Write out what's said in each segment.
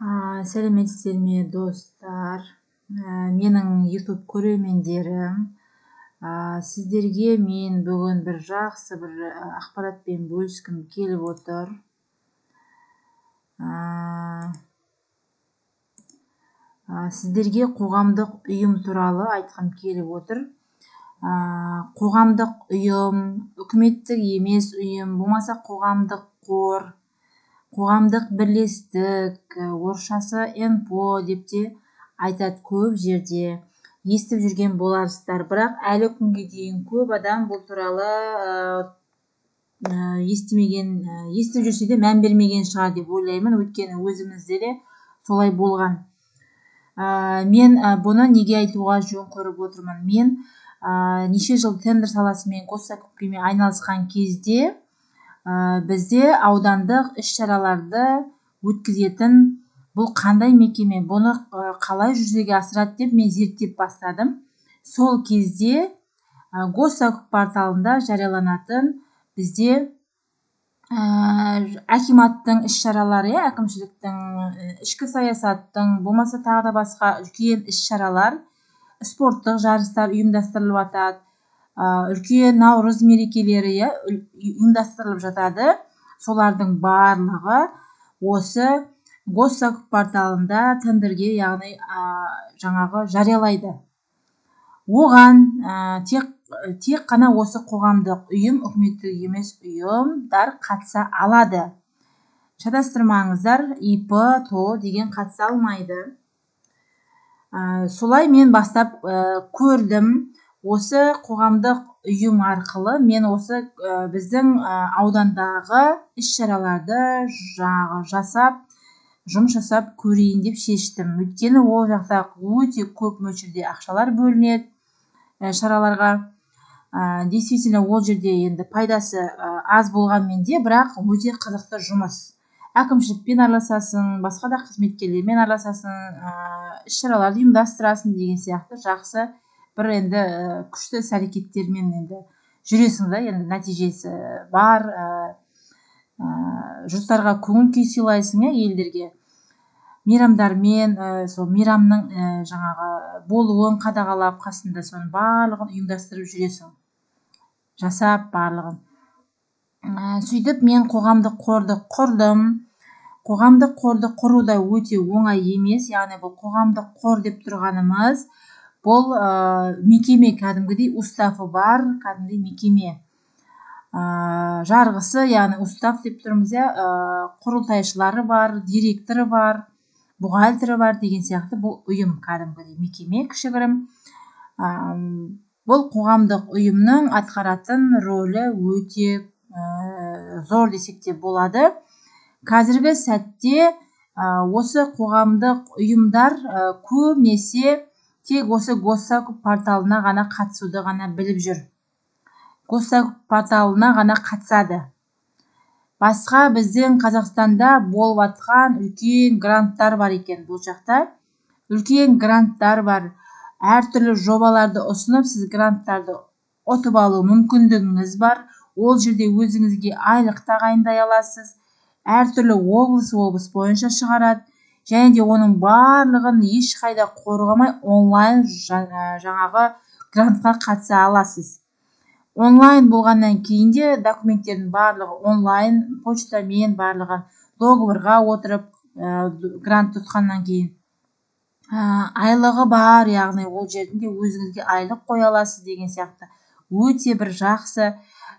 Сәлеметсіздер ме достар? Менің YouTube көрермендерім. Сіздерге мен бүгін бір жақсы бір ақпаратпен бөліскім келіп отыр. Сіздерге қоғамдық ұйым туралы айтқым келіп отыр. Қоғамдық ұйым, үкіметтік емес ұйым, болмаса қоғамдық қор, қоғамдық бірлестік, орысшасы НПО деп те айтады, көп жерде естіп жүрген боларсыздар. Бірақ әлі күнге дейін көп адам бұл туралы естіп жүрсе де мән бермеген шығар деп ойлаймын. Өйткені өзімізде де солай болған. Мен бұны неге айтуға жөн көріп отырмын? Мен неше жыл тендер саласымен, госзакупкамен айналысқан кезде бізде аудандық іс-шараларды өткізетін бұл қандай мекеме, бұны қалай жүзеге асырады деп мен зерттеп бастадым. Сол кезде госзакуп порталында жарияланатын бізде акиматтың іс-шаралары, әкімшіліктің, ішкі саясаттың, болмаса тағы да басқа үлкен іс-шаралар, спорттық жарыстар ұйымдастырылып жатады. Үлкен наурыз мерекелері ұйымдастырылып жатады. Солардың барлығы осы госзакуп порталында тендерге, яғни жаңағы жариялайды. Оған тек қана осы қоғамдық ұйым, үкіметтік емес ұйымдар қатыса алады. Шатастырмаңыздар, ИП, ТО деген қатыса алмайды. Солай мен бастап көрдім. Осы қоғамдық ұйым арқылы мен осы біздің аудандағы іс-шараларды жұмыс жасап көрейін деп шештім. Өйткені ол жақта өте көп мөлшерде ақшалар бөлінеді шараларға. Действительно ол жерде енді пайдасы аз болғанмен де, бірақ өте қызықты жұмыс. Әкімшілікпен араласасың, басқа да қызметкерлермен араласасың, іс-шараларды ұйымдастырасың деген сияқты жақсы бір енді күшті іс-әрекеттермен енді жүресің да, енді нәтижесі бар, жұрттарға көңіл күй сыйлайсың, елдерге. Мейрамдармен, сол мейрамның жаңағы болуын қадағалап, қасында соның барлығын ұйымдастырып жүресің. Жасап барлығын. Сөйтіп мен қоғамдық қорды құрдым. Қоғамдық қорды құру да өте оңай емес. Яғни бұл қоғамдық қор деп тұрғанымыз бұл мекеме, кәдімгідей уставы бар, кәдімгідей мекеме. Жарғысы, яғни устав деп тұрмыз, құрылтайшылары бар, директоры бар, бухгалтері бар деген сияқты бұл ұйым, кәдімгідей мекеме, кішігірім. Бұл қоғамдық ұйымның атқаратын рөлі өте зор десек те болады. Қазіргі сәтте осы қоғамдық ұйымдар көбінесе тек осы госзакуп порталына ғана қатысуды ғана біліп жүр. Госзакуп порталына ғана қатысады. Басқа біздің Қазақстанда болып атқан үлкен гранттар бар екен. Бұл жақта үлкен гранттар бар. Әртүрлі жобаларды ұсынып, сіз гранттарды ұтып алу мүмкіндігіңіз бар. Ол жерде өзіңізге айлық тағайындай аласыз. Әртүрлі облыс бойынша шығарады. Және де оның барлығын ешқайда қорғамай онлайн жаңағы грантқа қатыса аласыз. Онлайн болғаннан кейін де документтердің барлығы онлайн, почтамен барлығы договорға отырып грант тұтқаннан кейін. Айлығы бар, яғни ол жерінде өзіңізге айлық қоя аласыз деген сияқты. Өте бір жақсы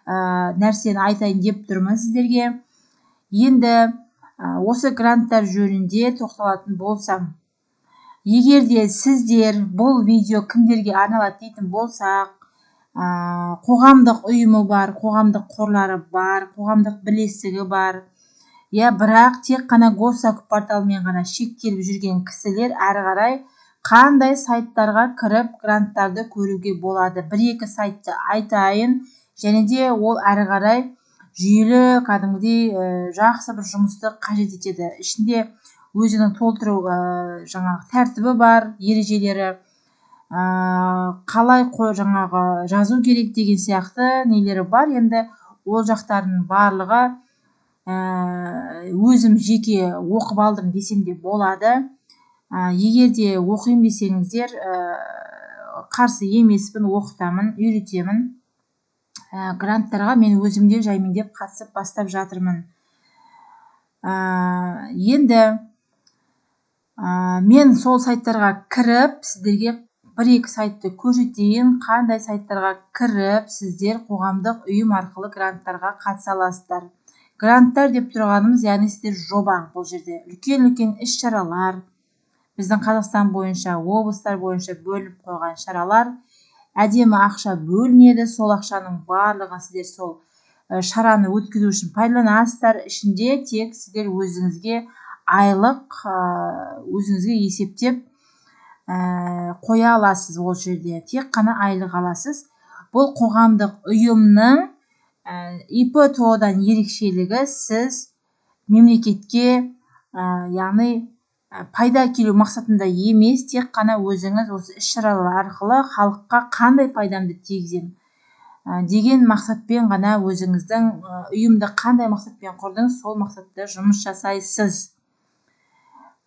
нәрсені айтайын деп тұрмын сіздерге. Енді осы гранттар жөнінде тоқталатын болсам, егер де сіздер бұл видео кімдерге арналады дейтін болсақ, қоғамдық ұйымы бар, қоғамдық қорлары бар, қоғамдық бірлестігі бар, бірақ тек қана госзакуп порталымен ғана шектеліп жүрген кісілер әрі қарай қандай сайттарға кіріп гранттарды көруге болады. Бір-екі сайтты айтайын, және де ол әрі қарай жүйелі, кәдімгідей жақсы бір жұмысты қажет етеді. Ішінде өзінің толтыру жаңағы тәртібі бар, ережелері, қалай жаңағы жазу керек деген сияқты нелері бар. Енді ол жақтардың барлығы өзім жеке оқып алдым десем де болады. Егер де оқимын десеңіздер, қарсы емеспін, оқытамын, үйретемін. Гранттарға мен өзімде жаймендеп қатысып бастап жатырмын. Енді мен сол сайттарға кіріп сіздерге 1-2 сайтты көрсетейін. Қандай сайттарға кіріп сіздер қоғамдық ұйым арқылы гранттарға қатыса аласыздар. Гранттар деп тұрғанымыз, яғни сіздер жоба, бұл жерде үлкен іс-шаралар, біздің Қазақстан бойынша, облыстар бойынша бөліп қойған шаралар, әдемі ақша бөлінеді. Сол ақшаның барлығын сіздер сол шараны өткізу үшін пайдаланасыздар. Ішінде тек сіздер өзіңізге айлық өзіңізге есептеп қоя аласыз. Ол жерде тек қана айлық аласыз. Бұл қоғамдық ұйымның ИПТО-дан ерекшелігі, сіз мемлекетке яғни пайда әкелу мақсатында емес, тек қана өзіңіз осы іс-шаралар арқылы халыққа қандай пайдамды тигізем деген мақсатпен ғана өзіңіздің ұйымды қандай мақсатпен құрдыңыз, сол мақсатта жұмыс жасайсыз.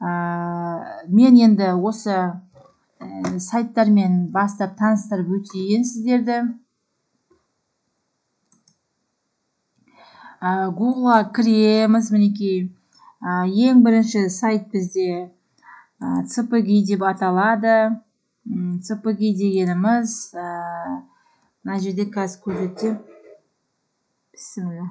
Мен енді осы сайттармен бастап таныстырып өтейін сіздерді. Гуглға кіреміз, мінекей. Ең бірінші сайт бізде ЦПГИ деп аталады. ЦПГИ дегеніміз, мына жерде қазір көрсетем. Бісміллә.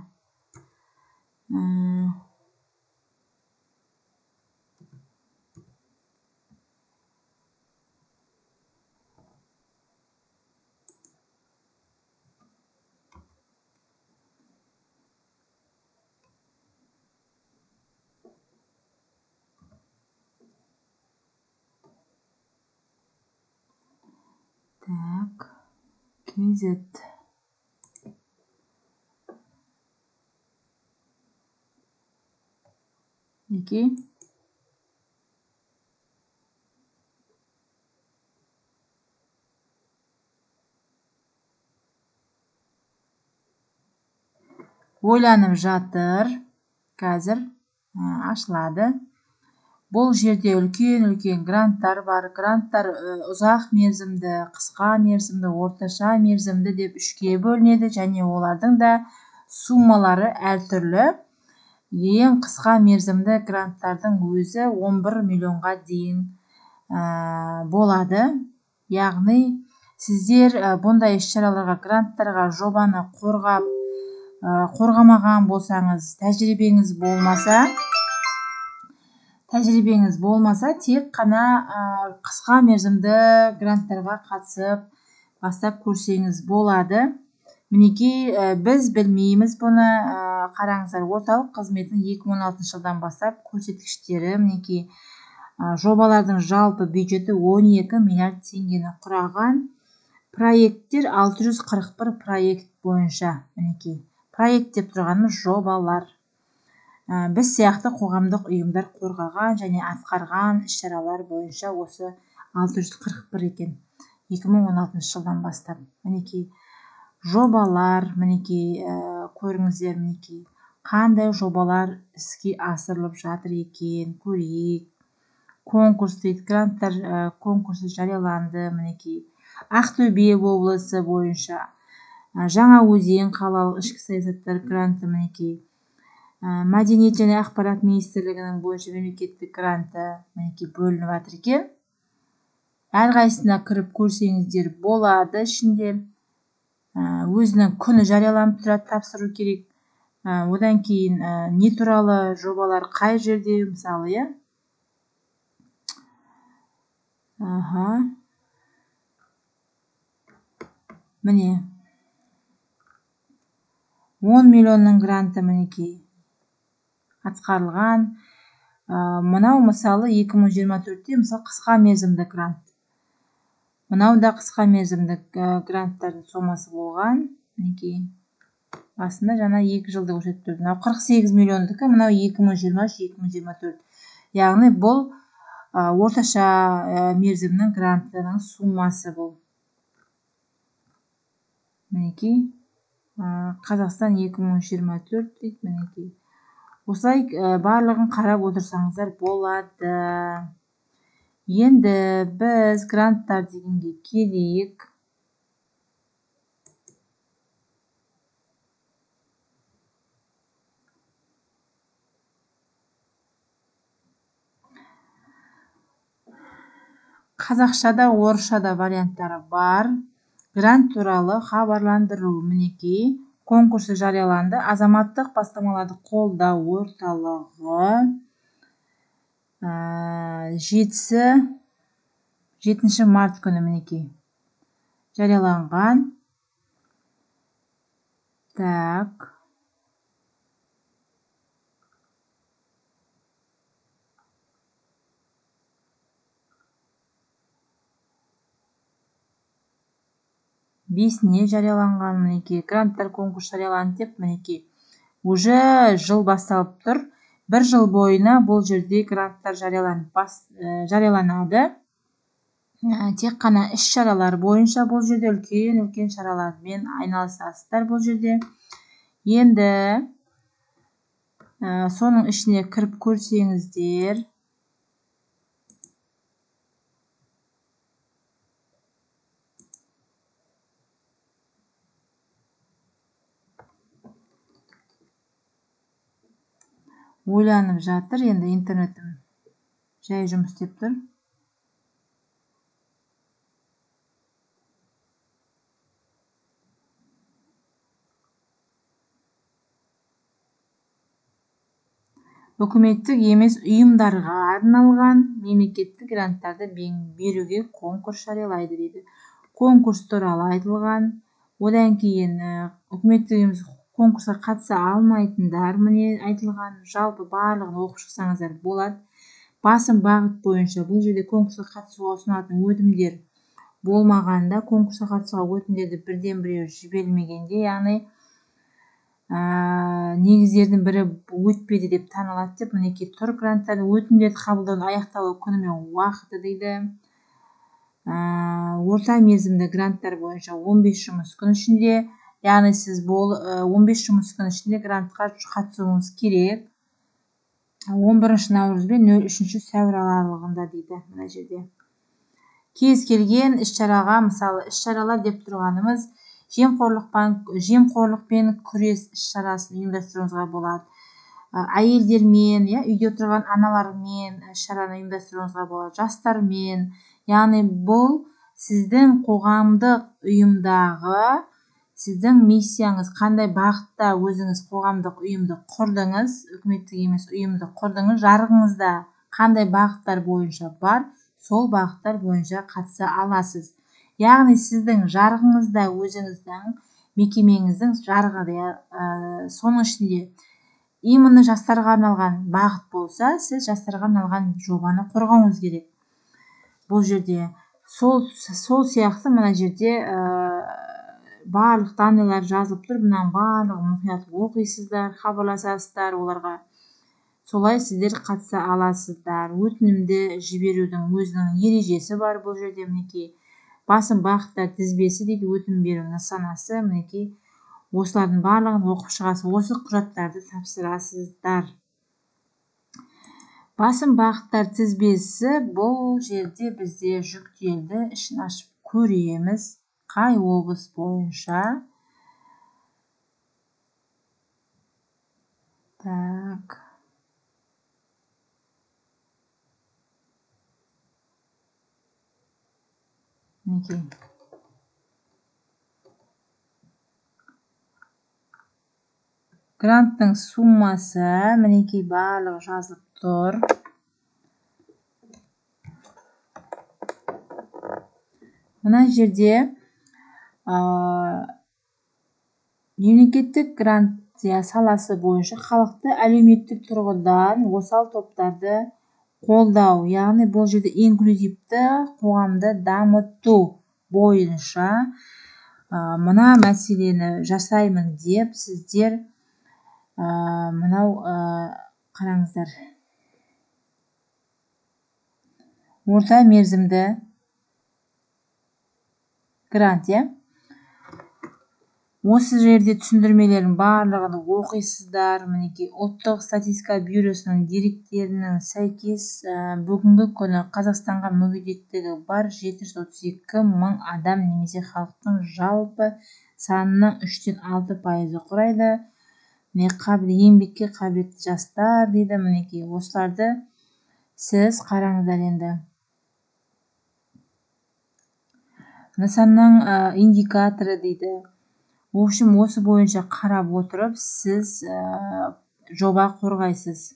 Так, KZ. Неке? Ойланып жатыр. Қазір ашылады. Бұл жерде үлкен гранттар бар. Гранттар ұзақ мерзімді, қысқа мерзімді, орташа мерзімді деп 3-ке бөлінеді, және олардың да суммалары әртүрлі. Ең қысқа мерзімді гранттардың өзі 11 миллионға дейін болады. Яғни сіздер бұндай іс-шараларға, гранттарға, жобаны қорғамаған болсаңыз, тәжірибеңіз болмаса, тек қана қысқа мерзімді гранттарға қатысып бастап көрсеңіз болады. Мінекей, біз білмейміз бұны. Қараңыздар, орталық қызметінің 2016 жылдан бастап көрсеткіштері, мінекей, жобалардың жалпы бюджеті 12 миллиард теңгені құраған. Проекттер 641 проект бойынша, мінекей. Проект деп тұрғанымыз жобалар. Біз сияқты қоғамдық ұйымдар қорғаған және атқарған іс-шаралар бойынша осы 641 екен. 2016 жылдан бастап. Мінекей, жобалар, мінекей, көріңіздер, мінекей, қандай жобалар іске асырылып жатыр екен, көрейік. Конкурс дейді, гранттар конкурсы жарияланды, мінекей. Ақтөбе облысы бойынша Жаңаөзен қалалық ішкі саясаттар гранты, мінекей. Мәдениет және ақпарат министрлігінің бойынша мемлекеттік гранты, мінекей, бөлініп жатыр екен. Әрқайсысына кіріп көрсеңіздер болады. Ішінде өзінің күні жарияланып тұрады, тапсыру керек. Одан кейін не туралы жобалар қай жерде, мысалы, міне 10 миллионның гранты, мінекей, атқарылған. Мынау мысалы 2024-те мысалы қысқа мерзімді грант. Мынау да қысқа мерзімді гранттардың сомасы болған. Мінекей, басында жаңа 2 жылды көрсетіп тұрды. Мынау 48 миллиондікі, мынау 2023-2024. Яғни бұл орташа мерзімнің грантының суммасы бұл. Мінекей, Қазақстан 2024 дейді, мінекей. осылай барлығын қарап отырсаңыздар болады. Енді біз гранттар дегенге келейік. Қазақшада, орысшада варианттары бар. Грант туралы хабарландыру. Мінекей, конкурсы жарияланды. Азаматтық бастамаларды қолдау орталығы 7 март күні мінекей жарияланған. Так. Бесіне жарияланған. Мінекей гранттар конкурс жарияланды деп мінекей уже жыл басталып тұр. Бір жыл бойына бұл жерде гранттар жарияланады. Тек қана іс-шаралар бойынша бұл жерде үлкен шаралармен айналысасыздар бұл жерде. Енді соның ішіне кіріп көрсеңіздер, ойланып жатыр. Енді интернетім жай жұмыс істеп тұр. Үкіметтік емес ұйымдарға арналған мемлекеттік гранттарды беруге конкурс жариялайды дейді. Конкурс туралы айтылған. Одан кейін үкіметтік емес конкурсқа қатыса алмайтындар міне айтылған. Жалпы барлығын оқып шықсаңыздар болады. Басым бағыт бойынша бұл жерде конкурсқа қатысуға ұсынатын өтінімдер болмағанда, конкурсқа қатысуға өтінімдерді бірден біреу жібермегенде, яғни негіздердің бірі өтпеді деп танылады деп мінекей тұр. Гранттардың өтінімдерді қабылдаудың аяқталу күні мен уақыты дейді. Орта мерзімді гранттар бойынша 15 жұмыс күн ішінде, яғни сіз 15 жұмыс күн ішінде грантқа қатысуыңыз керек. 11 наурыз бен 03 сәуір аралығында дейді мына жерде. Кез келген іс-шараға, мысалы іс-шаралар деп тұрғанымыз жемқорлықпен күрес іс-шарасын ұйымдастыруыңызға болады. Әйелдермен, үйде отырған аналармен іс-шараны ұйымдастыруыңызға болады. Жастармен, яғни бұл сіздің қоғамдық ұйымдағы сіздің миссияңыз, қандай бағытта өзіңіз қоғамдық ұйымды құрдыңыз, үкіметтік емес ұйымды құрдыңыз, жарғыңызда қандай бағыттар бойынша бар, сол бағыттар бойынша қатыса аласыз. Яғни сіздің жарғыңызда өзіңіздің мекемеңіздің жарғы, соның ішінде именно жастарға арналған бағыт болса, сіз жастарға арналған жобаны қорғауыңыз керек. Бұл жерде сол сияқты мына жерде барлық данныйлар жазылып тұр. Мұның барлығын мұқият оқисыздар, хабарласасыздар оларға. Солай сіздер қатыса аласыздар. Өтінімді жіберудің өзінің ережесі бар бұл жерде мінекей. Басым бағыттар тізбесі дейді, өтінім беру нысанасы, мінекей осылардың барлығын оқып шығасыз. Осы құжаттарды тапсырасыздар. Басым бағыттар тізбесі бұл жерде бізде жүктелді. Ішін ашып көреміз. Қай облыс бойынша. Так. Мінекей. Гранттың суммасы мінекей барлығы жазылып тұр. Мына жерде мемлекеттік грант саласы бойынша халықты әлеуметтік тұрғыдан осал топтарды қолдау, яғни бұл жерде инклюзивті қоғамды дамыту бойынша мына мәселені жасаймын деп сіздер мынау қараңыздар. Орта мерзімді грант, осы жерде түсіндірмелердің барлығын оқисыздар. Мінекей ұлттық статистика бюросының деректерінің сәйкес бүгінгі күні Қазақстанға мүгедектігі бар 732 мың адам немесе халықтың жалпы санының 3-6% құрайды. Еңбекке қабілетті жастар дейді. Мінекей осыларды сіз қараңыздар енді. Нысанның индикаторы дейді. В общем, осы бойынша қарап отырып, сіз жоба қорғайсыз.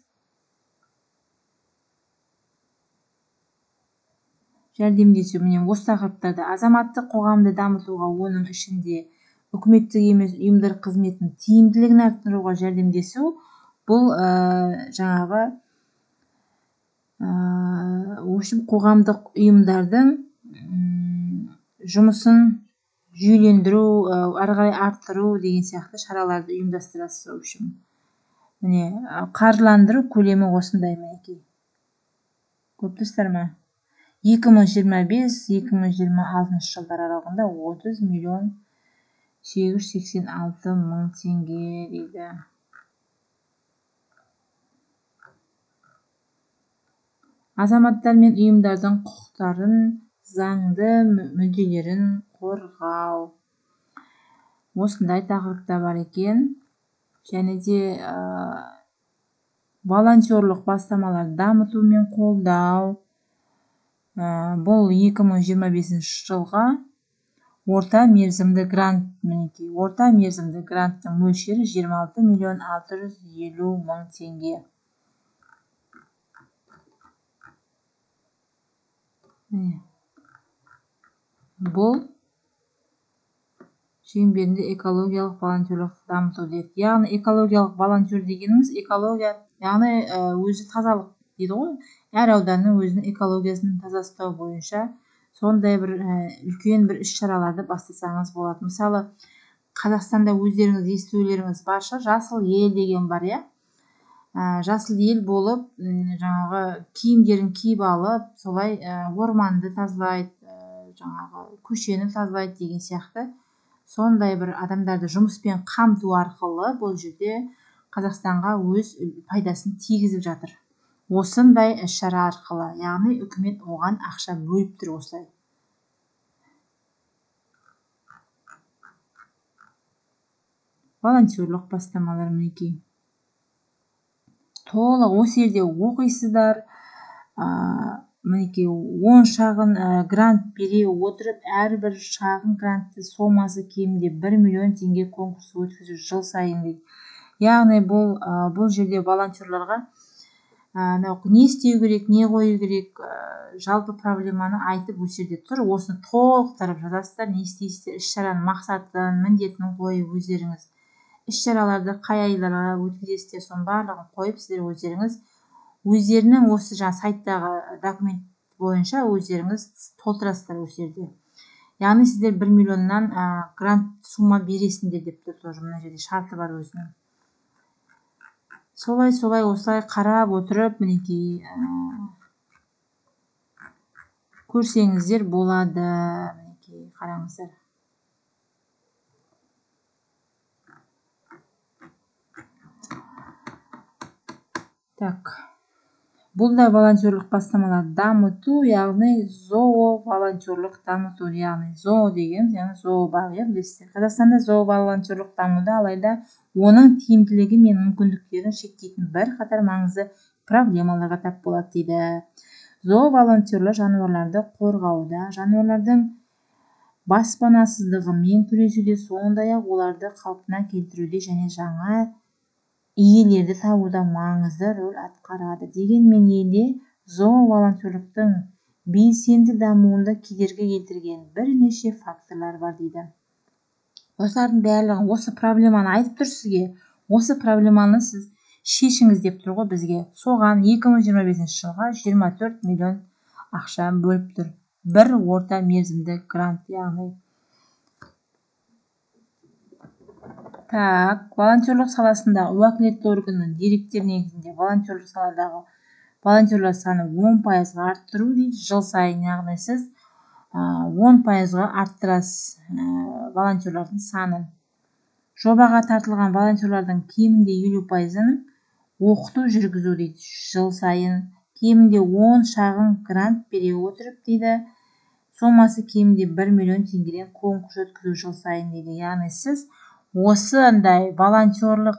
Жәрдемдесу. Міне осы тақырыптарда азаматтық қоғамды дамытуға, оның ішінде үкіметтік емес ұйымдар қызметінің тиімділігін арттыруға жәрдемдесу. Бұл жаңағы в общем, қоғамдық ұйымдардың жұмысын жүйелендіру, ары қарай арттыру деген сияқты шараларды ұйымдастырасыз. В общем, міне қаржыландыру көлемі осындай. Мінекей. Көптістер ме? 2025-2026 жылдар аралығында 30 миллион 886 мың теңге дейді. Азаматтар мен ұйымдардың құқықтарын, заңды мүдделерін қорғау. Осындай тақырыпта бар екен. Және де волонтерлық бастамалар дамыту мен қолдау. Бұл 2025 жылға орта мерзімді грант. Мінекей, орта мерзімді гранттың мөлшері 26 миллион 650 мың теңге. Бұл шеңберінде экологиялық волонтерлық дамыту дейді. Яғни экологиялық волонтер дегеніміз экология, яғни өзі тазалық дейді ғой. Әр ауданның өзінің экологиясын таза ұстау бойынша сондай бір үлкен бір іс-шараларды бастасаңыз болады. Мысалы, Қазақстанда өздеріңіз естулеріңіз барша жасыл ел деген бар, иә. Жасыл ел болып, жаңағы киімдерін киіп алып, солай орманды тазалайды, жаңағы көшені тазалайды деген сияқты. Сондай бір адамдарды жұмыспен қамту арқылы бұл жерде Қазақстанға өз пайдасын тигізіп жатыр. Осындай іс-шара арқылы, яғни үкімет оған ақша бөліп тұр осылай. Волонтерлық бастамалар мінекей. Толық осы жерде оқисыздар. Мінекей 10 шағын грант бере отырып, әрбір шағын грантты сомасы кемінде 1 миллион теңге конкурс өткізу жыл сайын дейді. Яғни бұл жерде волонтерларға не істеу керек, не қою керек, жалпы проблеманы айтып осы жерде тұр. Осыны толықтырып жазасыздар, не істейсіздер, іс-шараның мақсатын, міндетін қойып өздеріңіз. Іс-шараларды қай айларға өткізесіздер, соның барлығын қойып, сіздер өздерінің осы сайттағы документ бойынша өздеріңіз толтырасыздар осы жерде. Яғни сіздер 1 миллионнан грант сума бересіңдер деп тұр. Мына жерде шарты бар өзінің. Солай осылай қарап отырып, мінекей көрсеңіздер болады. Мінекей қараңыздар. Так. Бұл да волонтерлық бастамалар дамыту, яғни зоо-волонтерлық дамыту, яғни зоо дегеніміз, яғни зообақ, білесіздер. Қазақстанда зоо-волонтерлық дамуда, алайда оның тиімділігі мен мүмкіндіктерін шектейтін бірқатар маңызды проблемаларға тап болады дейді. Зоо-волонтерлер жануарларды қорғауда, жануарлардың баспанасыздығымен күресуде, сондай-ақ оларды қалпына келтіруде және жаңа иелерді табуда маңызды рөл атқарады. Дегенмен елде зоо-волонтерліктің белсенді дамуында кедергі келтірген бірнеше факторлар бар дейді. Осылардың барлығын, осы проблеманы айтып тұр сізге. Осы проблеманы сіз шешіңіз деп тұр ғой бізге. Соған 2025 жылға 24 миллион ақша бөліп тұр. Бір орта мерзімді грант, яғни. Так, волонтерлық саласындағы уәкілетті органның деректер негізінде волонтерлық саладағы волонтерлар саны 10% арттыру дейді. Жыл сайын, яғни сіз 10% арттырасыз волонтерлардың санын. Жобаға тартылған волонтерлардың кемінде 50%-ын оқыту жүргізу дейді. Жыл сайын кемінде 10 шағын грант бере отырып дейді. Сомасы кемінде 1 миллион теңгеден конкурс өткізу жыл сайын дейді. Яғни сіз осындай волонтерлық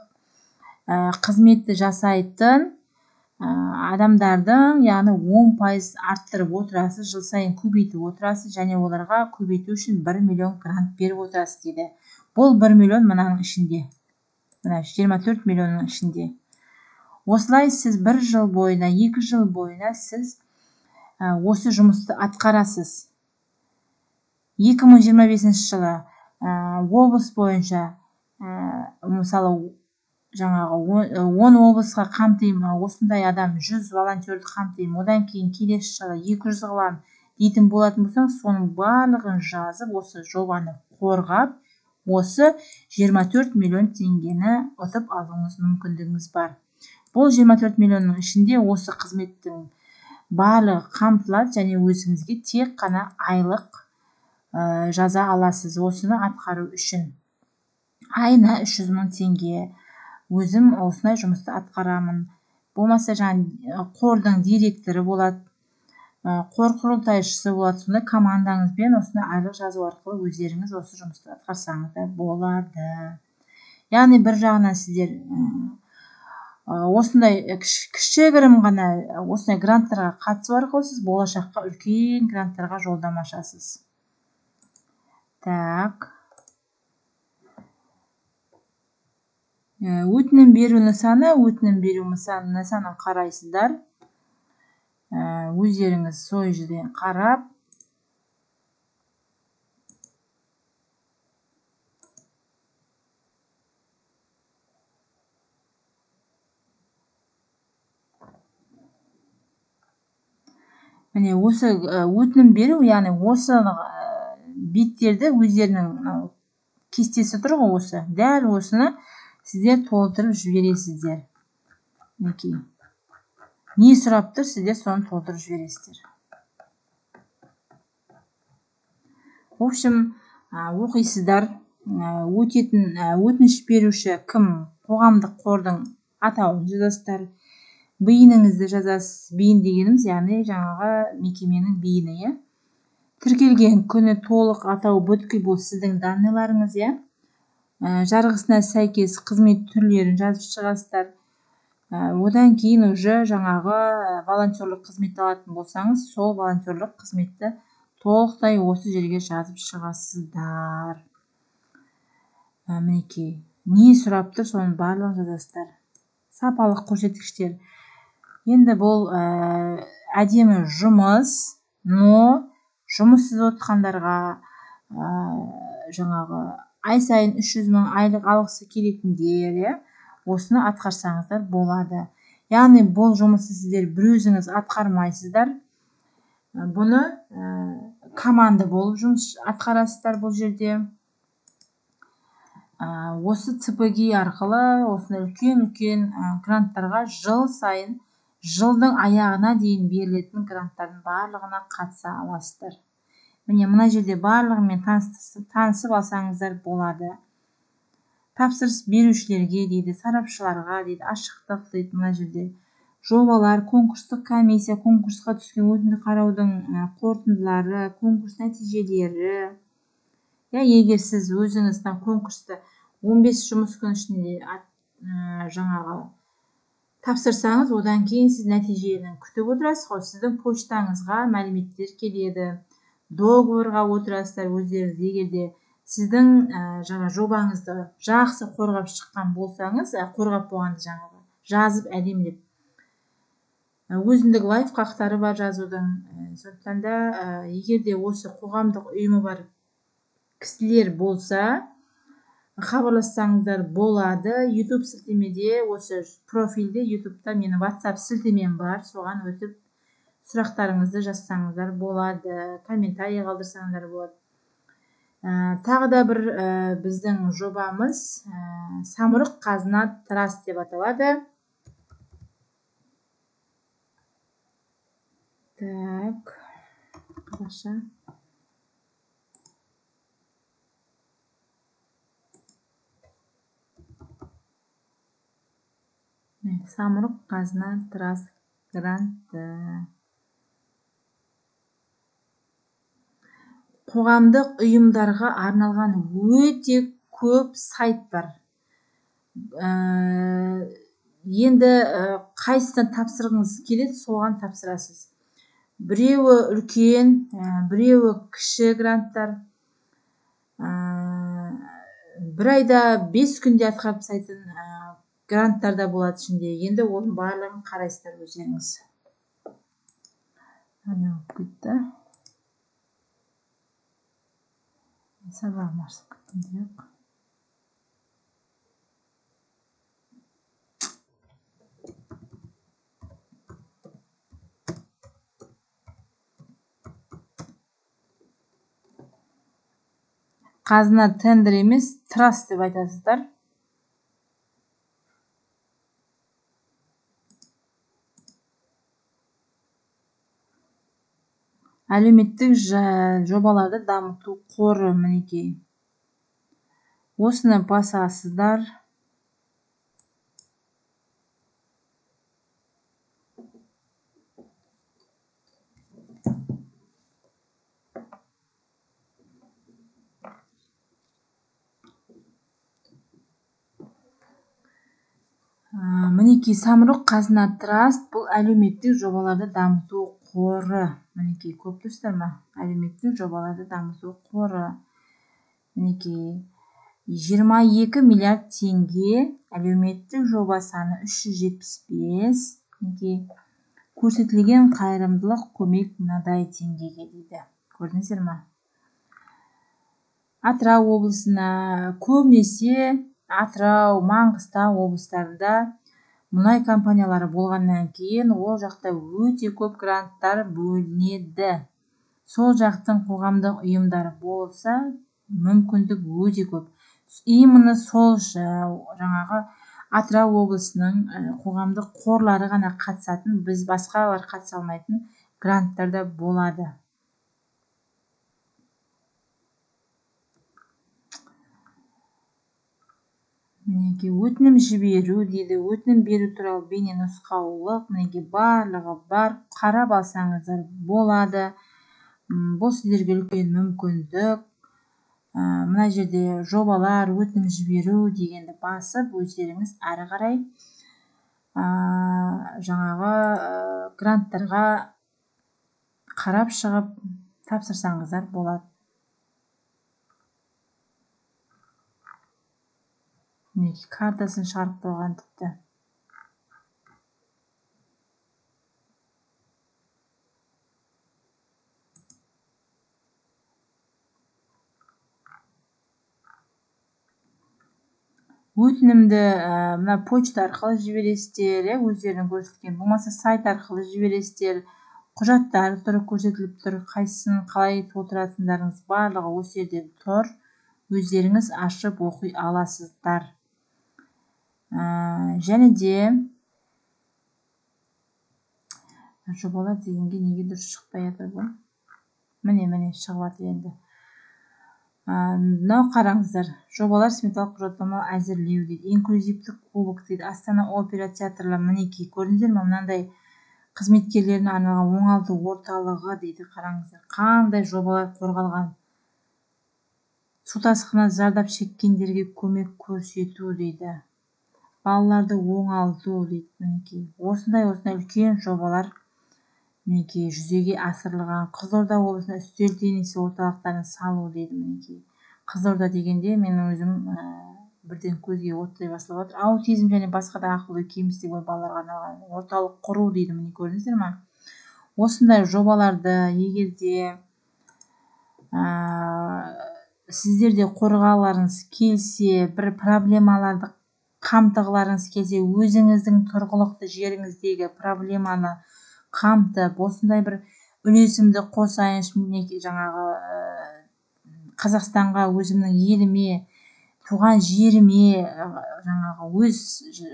қызметті жасайтын адамдардың, яғни 10% арттырып отырасыз, жыл сайын көбейтіп отырасыз, және оларға көбейту үшін 1 миллион грант беріп отырасыз дейді. Бұл 1 миллион мынаның ішінде. Мына 24 миллионның ішінде. Осылай сіз 1 жыл бойына, 2 жыл бойына сіз осы жұмысты атқарасыз. 2025 жылы облыс бойынша мысалы жаңағы 10 облысқа қамтимын, осындай адам 100 волонтерді қамтимын, одан кейін келесі жылы 200 қыламын дейтін болатын болсаң, соның барлығын жазып, осы жобаны қорғап, осы 24 миллион теңгені ұтып алуыңыз мүмкіндігіңіз бар. Бұл 24 миллионның ішінде осы қызметтің барлығы қамтылады, және өзіңізге тек қана айлық жаза аласыз осыны атқару үшін. Айына 300 мың теңге. Өзім осындай жұмысты атқарамын. Болмаса қордың директоры болады, қор құрылтайшысы болады. Сонда командаңызбен осындай айлық жазу арқылы өздеріңіз осы жұмысты атқарсаңыздар болады. Яғни бір жағынан сіздер осындай кішігірім ғана осындай гранттарға қатысу арқылы сіз болашаққа үлкен гранттарға жолдама ашасыз. Так. Өтінім беру нысаны, өтінім беру нысанын қарайсыздар. Өздеріңіз сол жерден қарап, міне осы өтінім беру, яғни осы беттерді өздерінің кестесі тұр ғой, осы дәл осыны сіздер толтырып жібересіздер. Не сұрап тұр, сіздер соны толтырып жібересіздер. В общем, оқисыздар, өтініш беруші кім, қоғамдық қордың атауын жазасыздар, бейініңізді жазасыз. Бейін дегеніміз, яғни жаңағы мекеменің бейіні. Тіркелген күні толық атау бүткіл, бұл сіздің данныйларыңыз. Жарғысына сәйкес қызмет түрлерін жазып шығасыздар. Одан кейін уже жаңағы волонтерлік қызмет алатын болсаңыз, сол волонтерлік қызметті толықтай осы жерге жазып шығасыздар. Мінекей, не сұрап тұр, соның барлығын жазасыздар. Сапалық көрсеткіштер. Енді бұл әдемі жұмыс, но жұмыссыз отқандарға жаңағы ай сайын 300 мың айлық алғысы келетіндер, осыны атқарсаңыздар болады. Яғни бұл жұмысты сіздер бір өзіңіз атқармайсыздар. Бұны команда болып жұмыс атқарасыздар бұл жерде. Осы ЦПГ арқылы осыны үлкен гранттарға жыл сайын, жылдың аяғына дейін берілетін гранттардың барлығына қатыса аласыздар. Міне мына жерде барлығымен танысып алсаңыздар болады. Тапсырыс берушілерге дейді, сарапшыларға дейді, ашықтық дейді. Мына жерде жобалар, конкурстық комиссия, конкурсқа түскен өтінімді қараудың қорытындылары, конкурс нәтижелері. Егер сіз өзіңіздің конкурсты 15 жұмыс күн ішінде жаңағы тапсырсаңыз, одан кейін сіз нәтижені күтіп отырасыз ғой. Сіздің почтаңызға мәліметтер келеді. Договорға отырасыздар өздеріңіз. Егер де сіздің жаңа жобаңызды жақсы қорғап шыққан болсаңыз, қорғап болғанды жаңағы жазып әдемілеп. Өзіндік лайфхактары бар жазудың. Сондықтан да егер де осы қоғамдық ұйымы бар кісілер болса, хабарлассаңыздар болады. YouTube сілтемеде, осы профильде YouTube'да менің WhatsApp сілтемем бар, соған өтіп сұрақтарыңызды жазсаңыздар болады, комментарий қалдырсаңыздар болады. Тағы да бір біздің жобамыз Самұрық Қазына Траст деп аталады. Так, қазақша. Самұрық қазына траст гранты. Қоғамдық ұйымдарға арналған өте көп сайт бар. Енді қайсыдан тапсырғыңыз келеді, соған тапсырасыз. Біреуі үлкен, біреуі кіші гранттар. Бір айда 5 күнде атқарып тастайтын гранттар да болады ішінде. Енді оның барлығын қарайсыздар өздеріңіз. Кетті. Сабағым ашып кеткен жоқ. Қазына тендер емес, траст деп айтасыздар. Әлеуметтік жобаларды дамыту қоры, мінекей. Осыны басасыздар. Мінекей, Самұрық қазына траст, бұл әлеуметтік жобаларды дамыту қоры. Мінекей, көп тұрсыздар ма? Әлеуметтік жобаларды дамыту қоры. Мінекей, 22 миллиард теңге, әлеуметтік жоба саны 375. Мінекей, көрсетілген қайырымдылық көмек мынадай теңгеге дейді. Көрдіңіздер ма? Атырау облысына, көбінесе Атырау, Маңғыстау облыстарында мұнай компаниялары болғаннан кейін ол жақта өте көп гранттар бөлінеді. Сол жақтың қоғамдық ұйымдары болса, мүмкіндік өте көп. Именно сол жаңағы Атырау облысының қоғамдық қорлары ғана қатысатын, біз басқалар қатыса алмайтын гранттар да болады. Мінекей, өтінім жіберу дейді. Өтінім беру туралы бейне нұсқаулық. Мінекей, барлығы бар. Қарап алсаңыздар болады. Бұл сіздерге үлкен мүмкіндік. Мына жерде жобалар, өтінім жіберу дегенді басып, өздеріңіз әрі қарай жаңағы гранттарға қарап шығып тапсырсаңыздар болады. Мінекей, картасын шығарып қойған тіпті. Өтінімді мына почта арқылы жібересіздер, өздерінің көрсеткен, болмаса сайт арқылы жібересіздер. Құжаттар түрі көрсетіліп тұр, қайсысын қалай толтыратындарыңыз барлығы осы жерде тұр. Өздеріңіз ашып оқи аласыздар. Және де жобалар дегенге неге дұрыс шықпай жатыр бұл? Міне шығып жатыр енді. Мынау қараңыздар. Жобалар сметалық құжаттама әзірлеу дейді. Инклюзивтік кубок дейді. Астана опера театрлар, мінекей, көрдіңіздер ме? Мынандай қызметкерлеріне арналған оңалту орталығы дейді. Қараңыздар, қандай жобалар қорғалған. Су тасқынынан зардап шеккендерге көмек көрсету дейді. Балаларды оңалту дейді. Мінекей, осындай үлкен жобалар мінекей жүзеге асырылған. Қызылорда облысында үстел теннисі орталықтарын салу дейді. Мінекей, Қызылорда дегенде менің өзім бірден көзге оттай басылып жатыр. Аутизм және басқа да ақыл-ой кемістігі бар балаларға арналған орталық құру дейді. Міне, көрдіңіздер ме? Осындай жобаларды егерде сіздерде қорғаларыңыз келсе, бір проблемаларды қамтығыларыңыз келсе, өзіңіздің тұрғылықты жеріңіздегі проблеманы қамтып, осындай бір үлесімді қосайыншы, мінекей, жаңағы Қазақстанға, өзімнің еліме, туған жеріме жаңағы өз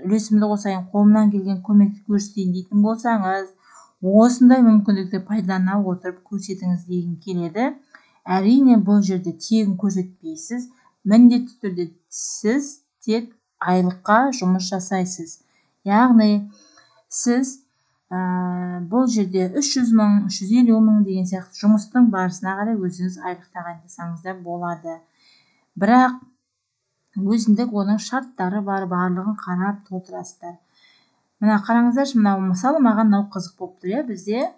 үлесімді қосайын, қолымнан келген көмекті көрсетейін дейтін болсаңыз, осындай мүмкіндікті пайдалана отырып көрсетіңіз дегім келеді. Әрине, бұл жерде тегін көрсетпейсіз. Міндетті түрде сіз тек айлыққа жұмыс жасайсыз. яғни сіз бұл жерде 300 мың, 350 мың деген сияқты жұмыстың барысына қарай өзіңіз айлық тағайындасаңыз да болады. Бірақ өзіндік оның шарттары бар, барлығын қарап толтырасыздар. Мына қараңыздаршы, мынау мысалы маған мынау қызық болып тұр, иә, бізде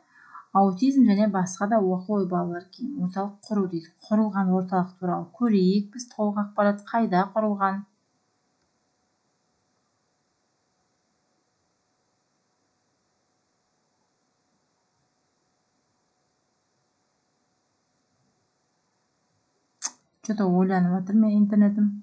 аутизм және басқа да оқу ой балалар кейін орталық құру дейді. Құрылған орталық туралы көрейік. Біз толық ақпарат қайда құрылған? Что-то ойланып жатыр мен интернетім.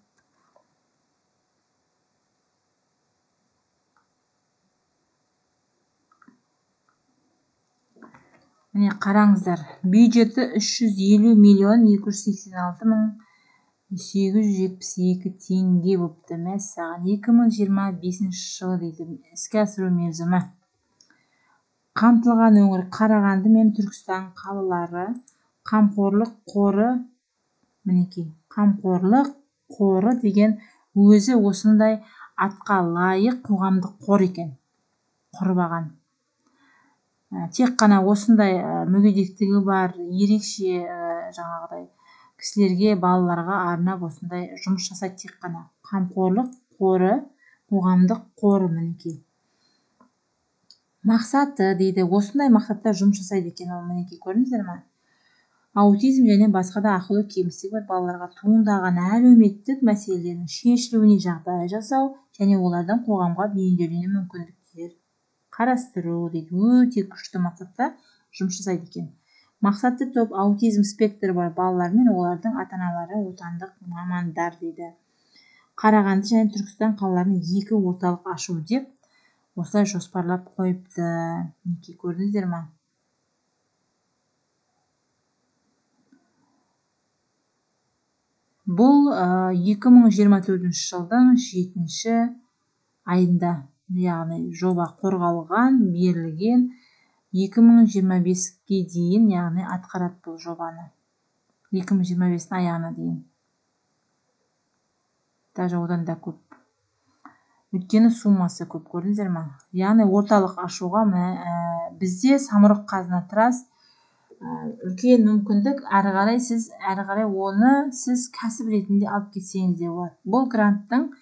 Міне қараңыздар, бюджеті 350 миллион 286 мың 872 теңге болыпты. Мәссаған 2025 жылы дейді, іске асыру мерзімі. Қамтылған өңір Қарағанды мен Түркістан қалалары. Қамқорлық қоры, мінекей, қамқорлық қоры деген өзі осындай атқа лайық қоғамдық қор екен, құрбаған. Тек қана осындай мүгедектігі бар, ерекше жаңағыдай кісілерге, балаларға арнап осындай жұмыс жасайды тек қана. Қамқорлық қоры, қоғамдық қоры, мінекей. Мақсаты дейді, осындай мақсатта жұмыс жасайды екен ол, мінекей, көрдіңіздер ме? Аутизм және басқа да ақыл ой кемістігі бар балаларға туындаған әлеуметтік мәселелердің шешілуіне жағдай жасау және олардың қоғамға бейімделуіне мүмкіндіктер қарастыру дейді. Өте күшті мақсатта жұмыс жасайды екен. Мақсатты топ аутизм спектрі бар балалар мен олардың ата-аналары, отандық мамандар дейді. Қарағанды және Түркістан қалаларының 2 орталық ашу деп осылай жоспарлап қойыпты. Неке көрдіңіздер ме? Бұл 2024 жылдың 7 айында, яғни жоба қорғалған, берілген 2025-ке дейін, яғни атқарады бұл жобаны. 2025-дің аяғына дейін. Даже одан да көп. Өйткені суммасы көп, көрдіңіздер ме? Яғни орталық ашуға бізде Самұрық Қазына Траст үлкен мүмкіндік, әрі қарай оны сіз кәсіп ретінде алып кетсеңіз де болады. Бұл гранттың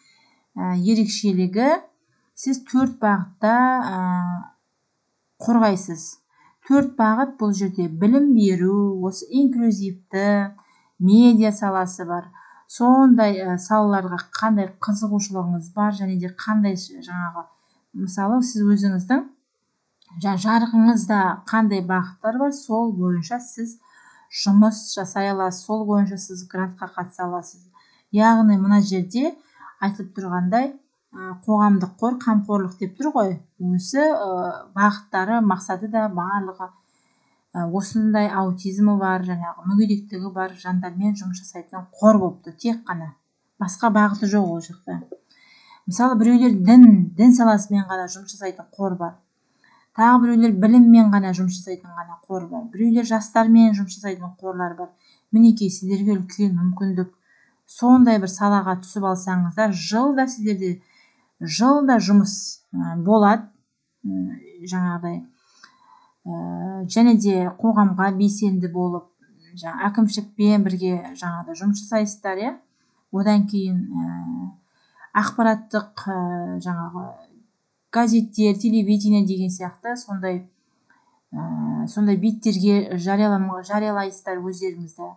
ерекшелігі, сіз 4 бағытта қорғайсыз. 4 бағыт бұл жерде білім беру, осы инклюзивті, медиа саласы бар. Сондай салаларға қандай қызығушылығыңыз бар, және де қандай жаңағы, мысалы, сіз өзіңіздің жарғыңызда қандай бағыттар бар, сол бойынша сіз жұмыс жасай аласыз, сол бойынша сіз грантқа қатыса аласыз. Яғни мына жерде айтылып тұрғандай, қоғамдық қор, қамқорлық деп тұр ғой, осы бағыттары, мақсаты да барлығы осындай аутизмі бар, жаңағы мүгедектігі бар жандармен жұмыс жасайтын қор болыпты, тек қана. Басқа бағыты жоқ ол жақта. Мысалы, біреулер дін саласымен ғана жұмыс жасайтын қор бар. Тағы біреулер біліммен ғана жұмыс жасайтын ғана қор бар. Біреулер жастармен жұмыс жасайтын қорлар бар. Мінекей, сіздерге үлкен мүмкіндік. Сондай бір салаға түсіп алсаңыздар, жылда жұмыс болады, жаңағыдай. Және де қоғамға белсенді болып, әкімшілікпен бірге жаңағыдай жұмыс жасайсыздар, иә. Одан кейін ақпараттық жаңағы газеттер, телевидение деген сияқты сондай беттерге жариялайсыздар өздеріңізді,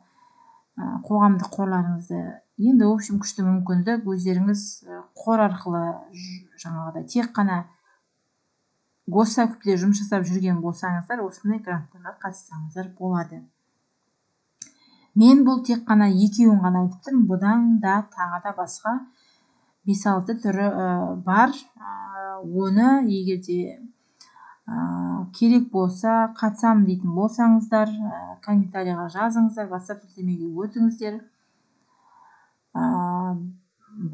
қоғамдық қорларыңызды. Енді, в общем, күшті мүмкіндік, өздеріңіз қор арқылы жаңағыдай тек қана госсәкіпте жұмыс жасап жүрген болсаңыздар, осындай гранттарға қатыссаңыздар болады. Мен бұл тек қана 2-ін ғана айтып тұрмын, бұдан да тағы да басқа 5-6 түрі бар. Оны егерде керек болса, қатысам дейтін болсаңыздар, комментарийға жазыңыздар, WhatsApp сілтемеге өтіңіздер.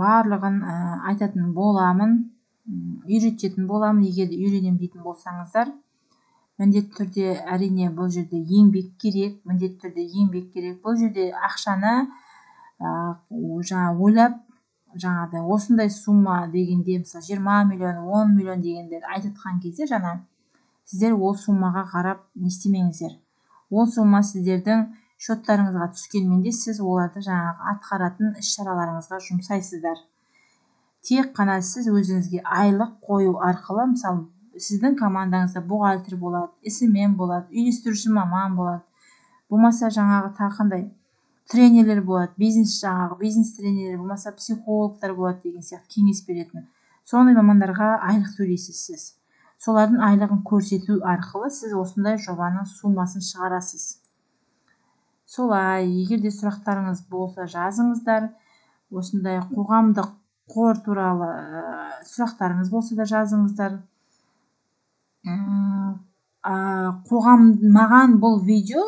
Барлығын айтатын боламын, үйрететін боламын, егер үйренем дейтін болсаңыздар. Міндетті түрде әрине бұл жерде еңбек керек, міндетті түрде еңбек керек. Бұл жерде ақшаны ойлап жаңағыдай осындай сумма дегенде мысалы 20 миллион 10 миллион дегендер айтқан кезде жаңа сіздер ол суммаға қарап не істемеңіздер. Ол сумма сіздердің счеттарыңызға түскенменде сіз оларды жаңағы атқаратын іс-шараларыңызға жұмсайсыздар. Тек қана сіз өзіңізге айлық қою арқылы, мысалы сіздің командаңызда бухгалтер болады, SMM болады, үйлестіруші маман болады, болмаса жаңағы тақандай тренерлер болады, бизнес тренерлер, болмаса психологтар болады деген сияқты кеңес беретін. Сондай мамандарға айлық төлейсіз сіз. Солардың айлығын көрсету арқылы сіз осындай жобаның суммасын шығарасыз. Солай, егер де сұрақтарыңыз болса жазыңыздар. Осындай қоғамдық қор туралы сұрақтарыңыз болса да жазыңыздар. Маған бұл видео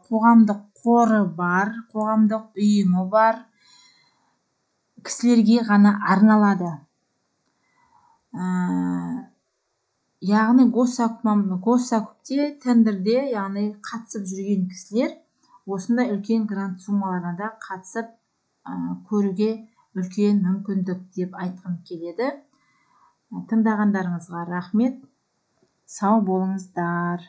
қоғамдық қоры бар, қоғамдық ұйымы бар кісілерге ғана арналады. Яғни госсакупте тендерде, яғни қатысып жүрген кісілер осындай үлкен грант суммаларына да қатысып көруге үлкен мүмкіндік деп айтқым келеді. Тыңдағандарыңызға рахмет. Сау болыңыздар.